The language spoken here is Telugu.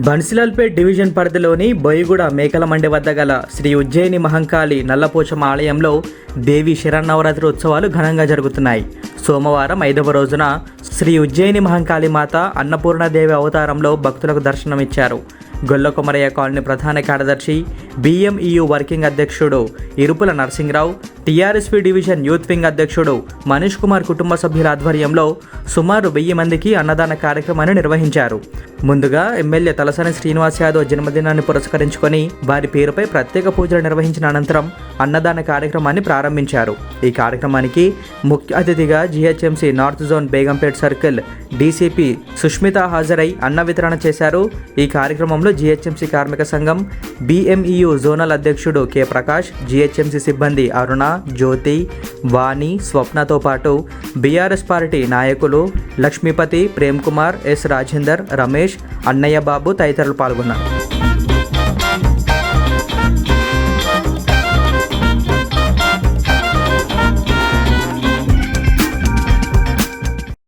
బన్సిలాల్పేట్ డివిజన్ పరిధిలోని బోయిగూడ మేకల మండి వద్ద గల శ్రీ ఉజ్జయిని మహంకాళి నల్లపోచమ్మ ఆలయంలో దేవి శరన్నవరాత్రి ఉత్సవాలు ఘనంగా జరుగుతున్నాయి. సోమవారం 5వ రోజున శ్రీ ఉజ్జయిని మహంకాళి మాత అన్నపూర్ణదేవి అవతారంలో భక్తులకు దర్శనమిచ్చారు. గొల్లకొమరయ్య కాలనీ ప్రధాన కార్యదర్శి, BMEU వర్కింగ్ అధ్యక్షుడు Irupula Narasimharao, TRSP division youth wing అధ్యక్షుడు మనీష్ కుమార్ కుటుంబ సభ్యుల ఆధ్వర్యంలో సుమారు 1000 మందికి అన్నదాన కార్యక్రమాన్ని నిర్వహించారు. ముందుగా ఎమ్మెల్యే తలసాని శ్రీనివాస్ యాదవ్ జన్మదినాన్ని పురస్కరించుకొని వారి పేరుపై ప్రత్యేక పూజలు నిర్వహించిన అనంతరం అన్నదాన కార్యక్రమాన్ని ప్రారంభించారు. ఈ కార్యక్రమానికి ముఖ్య అతిథిగా GHMC north zone Begumpet circle DCP Sushmita హాజరై అన్న వితరణ చేశారు. ఈ కార్యక్రమంలో GHMC కార్మిక సంఘం BMEU జోనల్ అధ్యక్షుడు K ప్రకాష్, GHMC సిబ్బంది అరుణ, జ్యోతి, వాణి, స్వప్నతో పాటు BRS పార్టీ నాయకులు లక్ష్మీపతి, ప్రేమ్ కుమార్, S రాజేందర్, రమేష్, అన్నయ్య బాబు తదితరులు పాల్గొన్నారు.